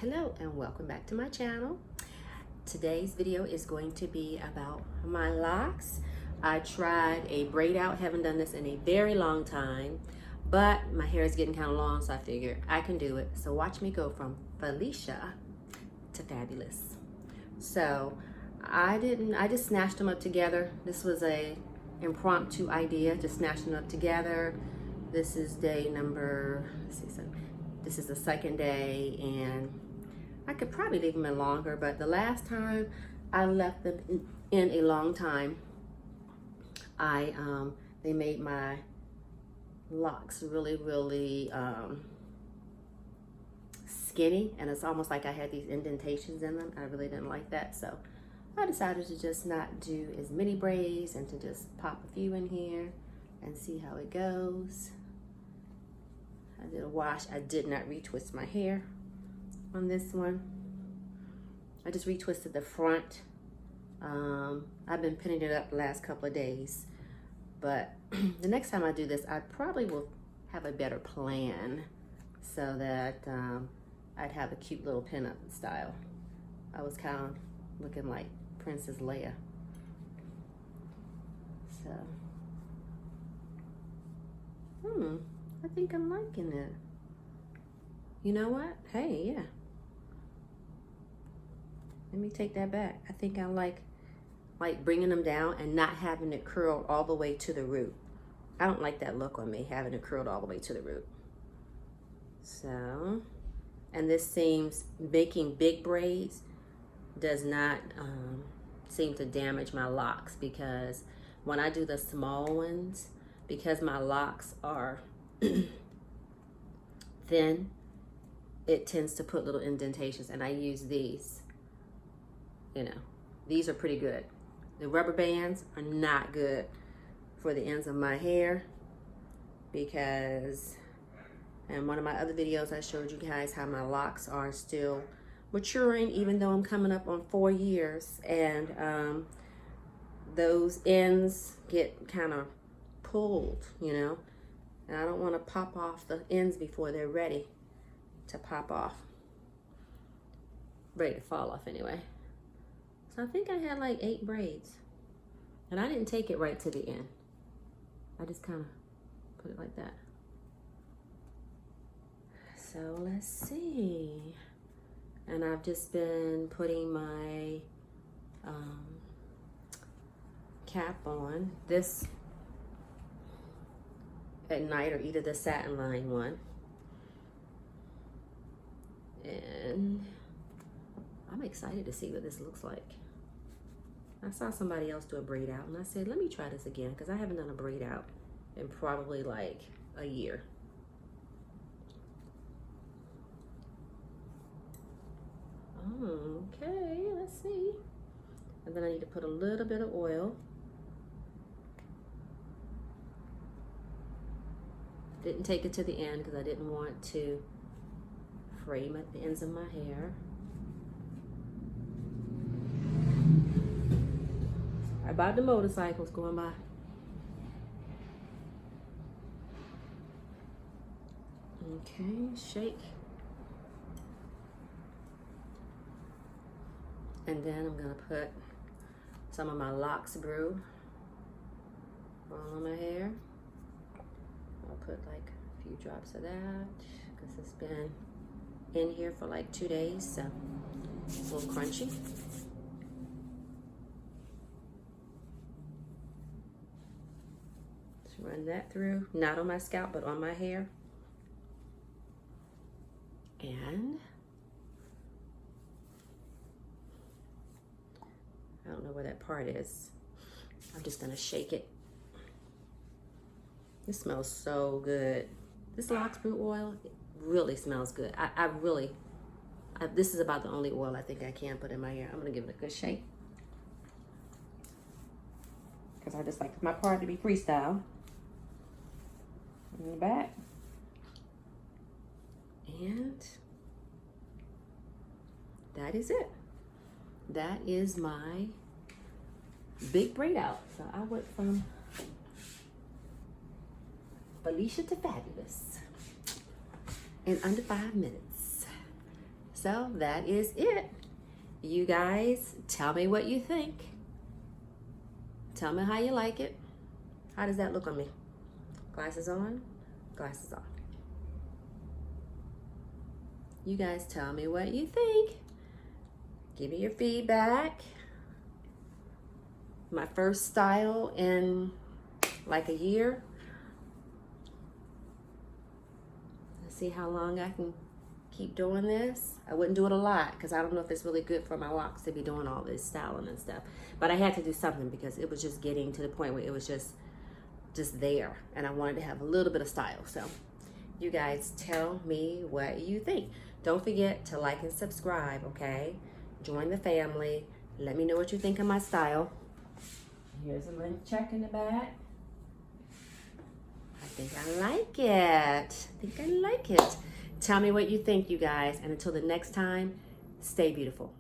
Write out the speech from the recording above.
Hello and welcome back to my channel. Today's video is going to be about my locks. I tried a braid out, haven't done this in a very long time, but my hair is getting kind of long, so I figured I can do it. So watch me go from Felicia to fabulous. So I just snatched them up together. This was a impromptu idea, just snatched them up together. This is day number, let's see, so this is the second day, and I could probably leave them in longer, but the last time I left them in a long time, they made my locks really skinny, and it's almost like I had these indentations in them. I really didn't like that, so I decided to just not do as many braids and to just pop a few in here and see how it goes. I did a wash. I did not retwist my hair on this one. I just retwisted the front. I've been pinning it up the last couple of days, but the next time I do this, I probably will have a better plan so that I'd have a cute little pinup style. I was kind of looking like Princess Leia. So, I think I'm liking it. You know what? Hey, yeah. Let me take that back. I think I like bringing them down and not having it curled all the way to the root. I don't like that look on me, having it curled all the way to the root. So, and this seems, making big braids does not seem to damage my locks, because when I do the small ones, because my locks are thin, it tends to put little indentations, and I use these. You know, these are pretty good. The rubber bands are not good for the ends of my hair, because in one of my other videos I showed you guys how my locks are still maturing, even though I'm coming up on 4 years, and those ends get kind of pulled, you know, and I don't want to pop off the ends before they're ready to pop off, ready to fall off anyway. So I think I had like 8 braids, and I didn't take it right to the end. I just kind of put it like that. So let's see. And I've just been putting my cap on this at night, or either the satin line one. And I'm excited to see what this looks like. I saw somebody else do a braid out, and I said, let me try this again, because I haven't done a braid out in probably like a year. Okay, let's see. And then I need to put a little bit of oil. Didn't take it to the end because I didn't want to frame at the ends of my hair. Sorry about the motorcycles going by. Okay, shake. And then I'm gonna put some of my Locs Brew on my hair. I'll put like a few drops of that, because it's been in here for like 2 days, so it's a little crunchy. Just run that through, not on my scalp, but on my hair. And I don't know where that part is. I'm just gonna shake it. This smells so good. This Loc Brew oil, it really smells good. This is about the only oil I think I can put in my hair. I'm gonna give it a good shake, because I just like my part to be freestyle. In the back. And that is it. That is my big braid out. So I went from Felicia to fabulous in under 5 minutes. So that is it. You guys, tell me what you think. Tell me how you like it. How does that look on me? Glasses on, glasses off. You guys tell me what you think. Give me your feedback. My first style in like a year. Let's see how long I can keep doing this. I wouldn't do it a lot because I don't know if it's really good for my locks to be doing all this styling and stuff. But I had to do something because it was just getting to the point where it was just there, and I wanted to have a little bit of style. So you guys tell me what you think. Don't forget to like and subscribe, okay? Join the family. Let me know what you think of my style. Here's a link check in the back. I think I like it. Tell me what you think, you guys. And until the next time, stay beautiful.